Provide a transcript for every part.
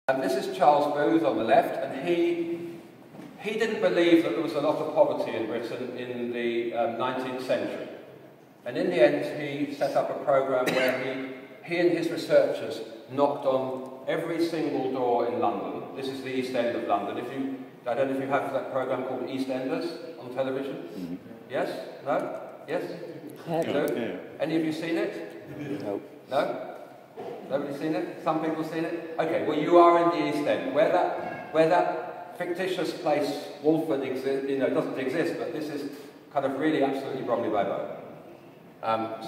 And this is Charles Booth on the left, and he didn't believe that there was a lot of poverty in Britain in the 19th century. And in the end, he set up a programme where he and his researchers knocked on every single door in London. This is the East End of London. I don't know if you have that programme called EastEnders on television. Mm-hmm. Yes? No? Yes? Yeah. Any of you seen it? No. No? Nobody's seen it? Some people seen it? Okay, well you are in the East End, where that fictitious place, Walford, doesn't exist, but this is kind of really absolutely Bromley by Bow.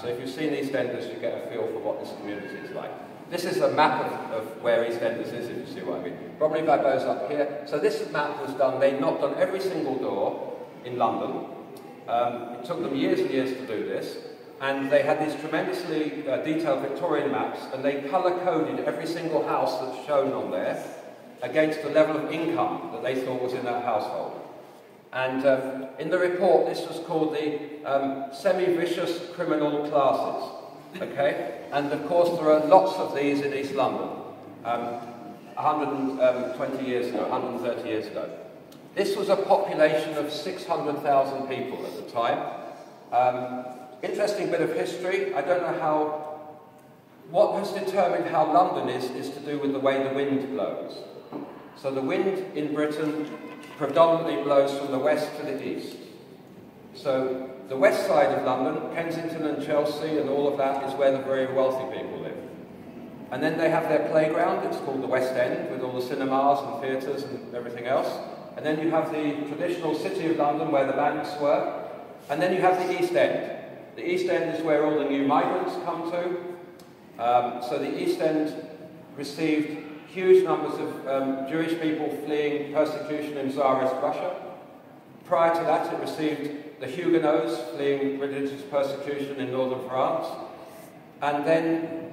So if you've seen EastEnders, you get a feel for what this community is like. This is a map of where EastEnders is, if you see what I mean. Bromley by Bow's up here. So this map was done, they knocked on every single door in London. It took them years and years to do this. And they had these tremendously detailed Victorian maps, and they colour-coded every single house that's shown on there against the level of income that they thought was in that household. And in the report, this was called the semi-vicious criminal classes. Okay? And of course, there are lots of these in East London, 120 years ago, 130 years ago. This was a population of 600,000 people at the time. Interesting bit of history. I don't know what has determined how London is to do with the way the wind blows. So the wind in Britain predominantly blows from the west to the east. So the west side of London, Kensington and Chelsea and all of that, is where the very wealthy people live. And then they have their playground, it's called the West End, with all the cinemas and theatres and everything else. And then you have the traditional City of London where the banks were. And then you have the East End. The East End is where all the new migrants come to. So the East End received huge numbers of Jewish people fleeing persecution in Tsarist Russia. Prior to that, it received the Huguenots fleeing religious persecution in northern France. And then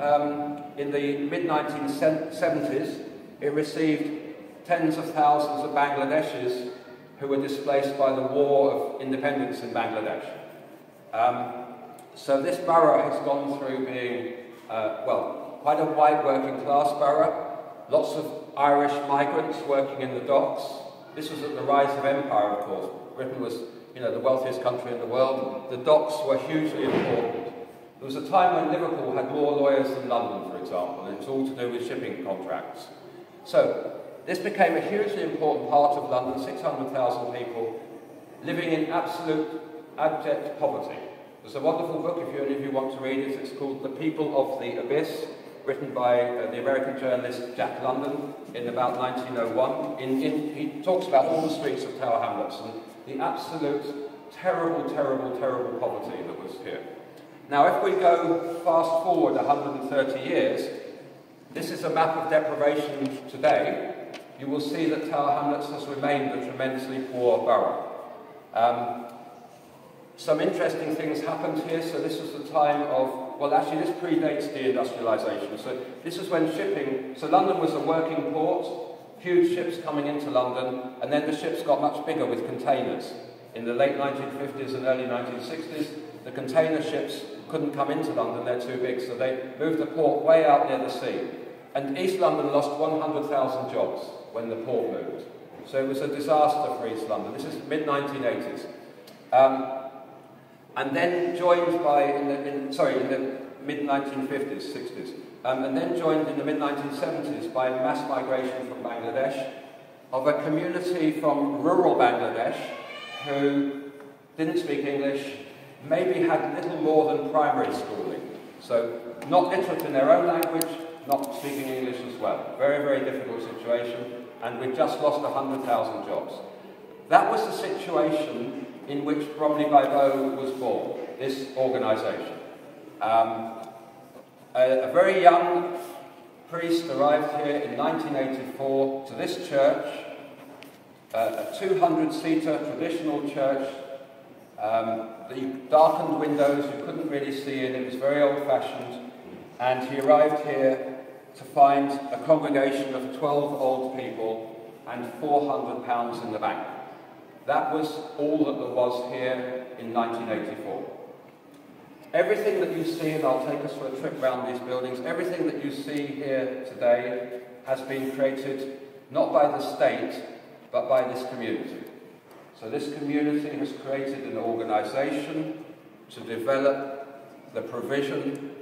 in the mid-1970s, it received tens of thousands of Bangladeshis who were displaced by the war of independence in Bangladesh. So this borough has gone through being, quite a wide working class borough. Lots of Irish migrants working in the docks. This was at the rise of empire, of course. Britain was, the wealthiest country in the world. The docks were hugely important. There was a time when Liverpool had more lawyers than London, for example, and it was all to do with shipping contracts. So this became a hugely important part of London, 600,000 people living in absolute abject poverty. There's a wonderful book, if any of you want to read it. It's called The People of the Abyss, written by the American journalist Jack London in about 1901. He talks about all the streets of Tower Hamlets and the absolute terrible, terrible, terrible poverty that was here. Now, if we go fast forward 130 years, this is a map of deprivation today. You will see that Tower Hamlets has remained a tremendously poor borough. Some interesting things happened here. So this was the time of, this predates deindustrialisation. So this is when shipping, so London was a working port, huge ships coming into London, and then the ships got much bigger with containers. In the late 1950s and early 1960s, the container ships couldn't come into London, they're too big, so they moved the port way out near the sea. And East London lost 100,000 jobs when the port moved. So it was a disaster for East London. This is mid-1980s. And then joined by, in the mid-1950s, 60s, and then joined in the mid-1970s by mass migration from Bangladesh of a community from rural Bangladesh who didn't speak English, maybe had little more than primary schooling. So not literate in their own language, not speaking English as well. Very, very difficult situation, and we've just lost 100,000 jobs. That was the situation in which Bromley by Bow was born, this organisation. A very young priest arrived here in 1984 to this church, a 200-seater traditional church. The darkened windows, you couldn't really see in, it was very old-fashioned, and he arrived here to find a congregation of 12 old people and £400 in the bank. That was all that there was here in 1984. Everything that you see, and I'll take us for a trip around these buildings, everything that you see here today has been created not by the state, but by this community. So this community has created an organisation to develop the provision,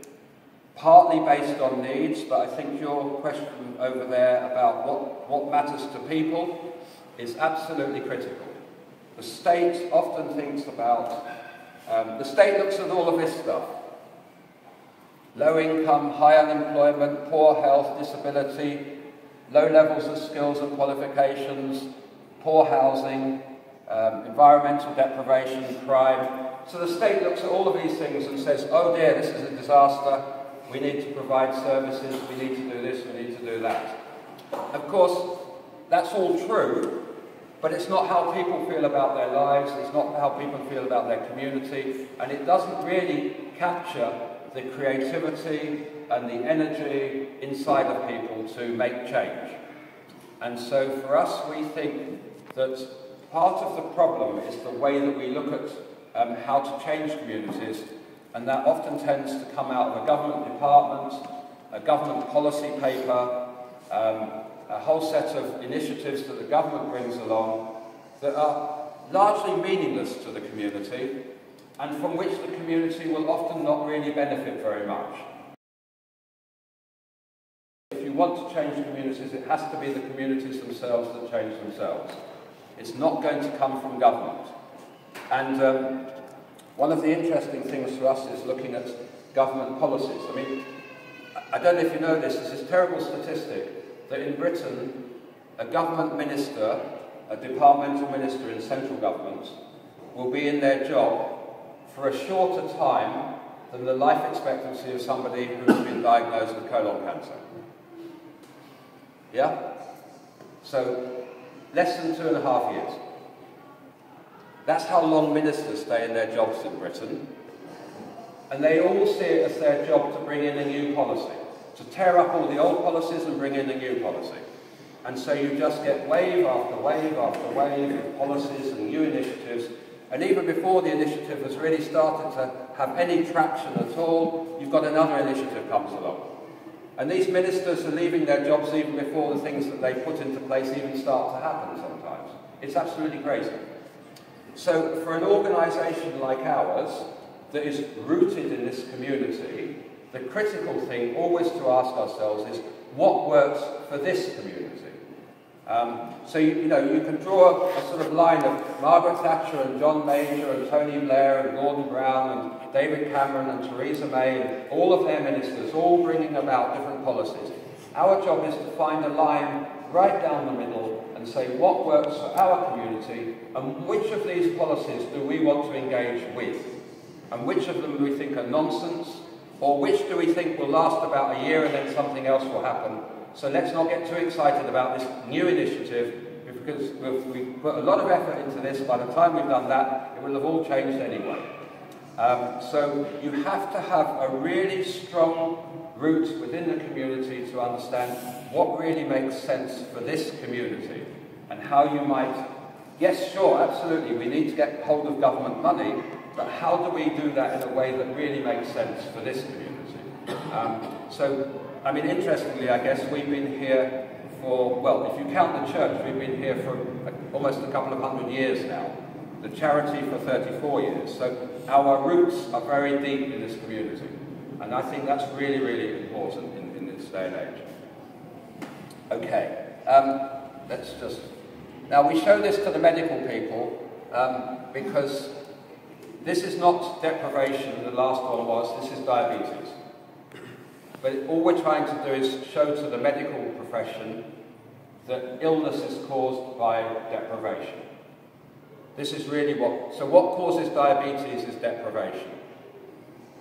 partly based on needs, but I think your question over there about what matters to people is absolutely critical. The state often thinks about, the state looks at all of this stuff. Low income, high unemployment, poor health, disability, low levels of skills and qualifications, poor housing, environmental deprivation, crime. So the state looks at all of these things and says, oh dear, this is a disaster, we need to provide services, we need to do this, we need to do that. Of course, that's all true, but it's not how people feel about their lives, it's not how people feel about their community, and it doesn't really capture the creativity and the energy inside of people to make change. And so for us, we think that part of the problem is the way that we look at how to change communities, and that often tends to come out of a government department, a government policy paper, a whole set of initiatives that the government brings along that are largely meaningless to the community, and from which the community will often not really benefit very much. If you want to change communities, it has to be the communities themselves that change themselves. It's not going to come from government. And one of the interesting things for us is looking at government policies. I mean, I don't know if you know this, there's this terrible statistic that in Britain, a government minister, a departmental minister in central government, will be in their job for a shorter time than the life expectancy of somebody who's been diagnosed with colon cancer. Yeah? So, less than 2.5 years. That's how long ministers stay in their jobs in Britain. And they all see it as their job to bring in a new policy, to tear up all the old policies and bring in a new policy. And so you just get wave after wave after wave of policies and new initiatives. And even before the initiative has really started to have any traction at all, you've got another initiative comes along. And these ministers are leaving their jobs even before the things that they put into place even start to happen sometimes. It's absolutely crazy. So for an organisation like ours that is rooted in this community, the critical thing always to ask ourselves is, what works for this community? So you can draw a sort of line of Margaret Thatcher and John Major and Tony Blair and Gordon Brown and David Cameron and Theresa May and all of their ministers all bringing about different policies. Our job is to find a line right down the middle and say what works for our community and which of these policies do we want to engage with, and which of them do we think are nonsense, or which do we think will last about a year and then something else will happen. So let's not get too excited about this new initiative, because we put a lot of effort into this. By the time we've done that, it will have all changed anyway. So you have to have a really strong root within the community to understand what really makes sense for this community and how you might, yes, sure, absolutely, we need to get hold of government money, but how do we do that in a way that really makes sense for this community? I mean, interestingly, I guess we've been here for, well, if you count the church, we've been here for almost a couple of 100 years now. The charity for 34 years. So our roots are very deep in this community. And I think that's really, really important in this day and age. Okay, let's just... Now, we show this to the medical people because this is not deprivation, the last one was, this is diabetes. But all we're trying to do is show to the medical profession that illness is caused by deprivation. This is really so what causes diabetes is deprivation.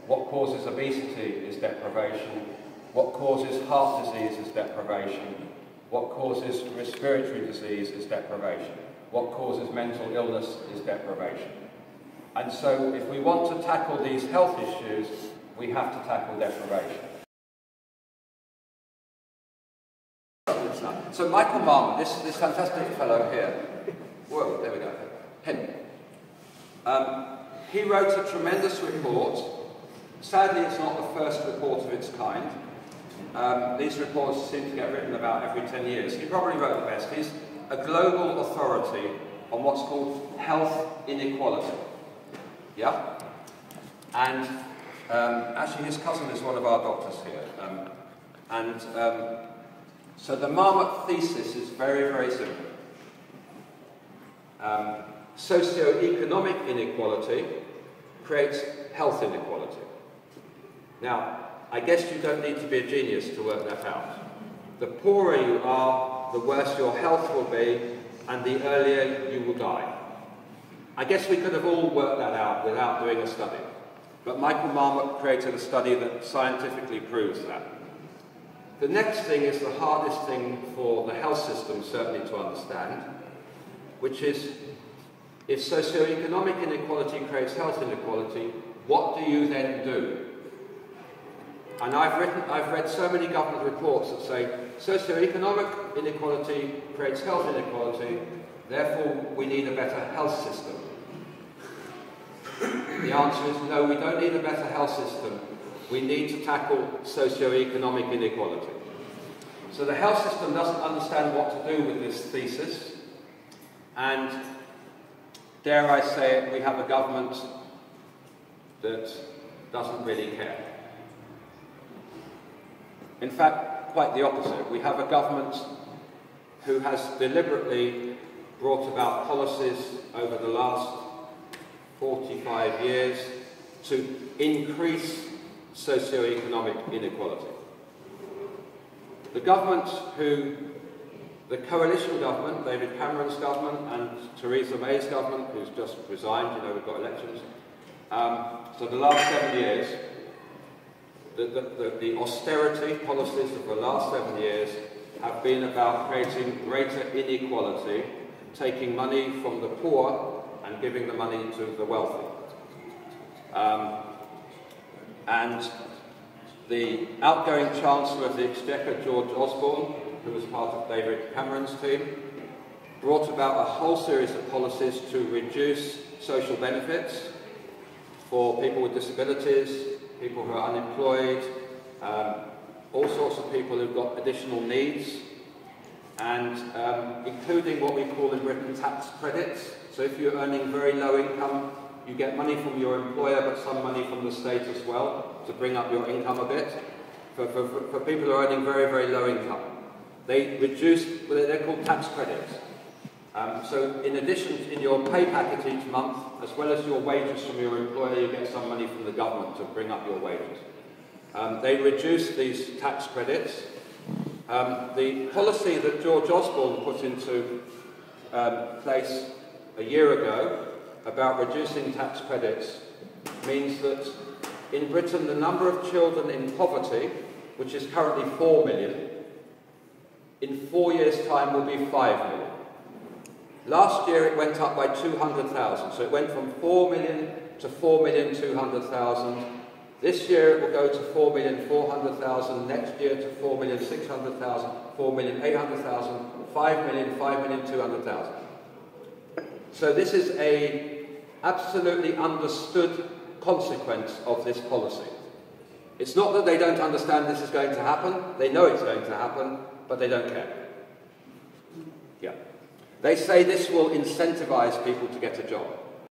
What causes obesity is deprivation. What causes heart disease is deprivation. What causes respiratory disease is deprivation. What causes mental illness is deprivation. And so if we want to tackle these health issues, we have to tackle deprivation. So Michael Marmon, this fantastic fellow here, whoa, there we go, him. He wrote a tremendous report. Sadly, it's not the first report of its kind, These reports seem to get written about every 10 years. He probably wrote the best. He's a global authority on what's called health inequality. Yeah? And actually his cousin is one of our doctors here. So the Marmot thesis is very, very simple. Socio-economic inequality creates health inequality. Now, I guess you don't need to be a genius to work that out. The poorer you are, the worse your health will be, and the earlier you will die. I guess we could have all worked that out without doing a study. But Michael Marmot created a study that scientifically proves that. The next thing is the hardest thing for the health system certainly to understand, which is if socio-economic inequality creates health inequality, what do you then do? And I've read so many government reports that say socio-economic inequality creates health inequality, therefore we need a better health system. The answer is no, we don't need a better health system. We need to tackle socio-economic inequality. So the health system doesn't understand what to do with this thesis, and dare I say it, we have a government that doesn't really care. In fact, quite the opposite. We have a government who has deliberately brought about policies over the last 45 years to increase socio-economic inequality. The government the coalition government, David Cameron's government and Theresa May's government, who's just resigned, you know, we've got elections. So the last 7 years, the austerity policies of the last 7 years have been about creating greater inequality, taking money from the poor and giving the money to the wealthy. And the outgoing Chancellor of the Exchequer, George Osborne, who was part of David Cameron's team, brought about a whole series of policies to reduce social benefits for people with disabilities, people who are unemployed, all sorts of people who've got additional needs, and including what we call in Britain tax credits. So if you're earning very low income, you get money from your employer, but some money from the state as well, to bring up your income a bit. For people who are earning very, very low income, they reduce, they're called tax credits. So in addition, in your pay packet each month, as well as your wages from your employer, you get some money from the government to bring up your wages. They reduce these tax credits. The policy that George Osborne put into place a year ago about reducing tax credits means that in Britain the number of children in poverty, which is currently 4 million, in 4 years' time will be 5 million. Last year it went up by 200,000, so it went from 4 million to 4,200,000. This year it will go to 4,400,000, next year to 4,600,000, 4,800,000, 5 million, 5,200,000. So this is an absolutely understood consequence of this policy. It's not that they don't understand this is going to happen, they know it's going to happen, but they don't care. Yeah. They say this will incentivize people to get a job.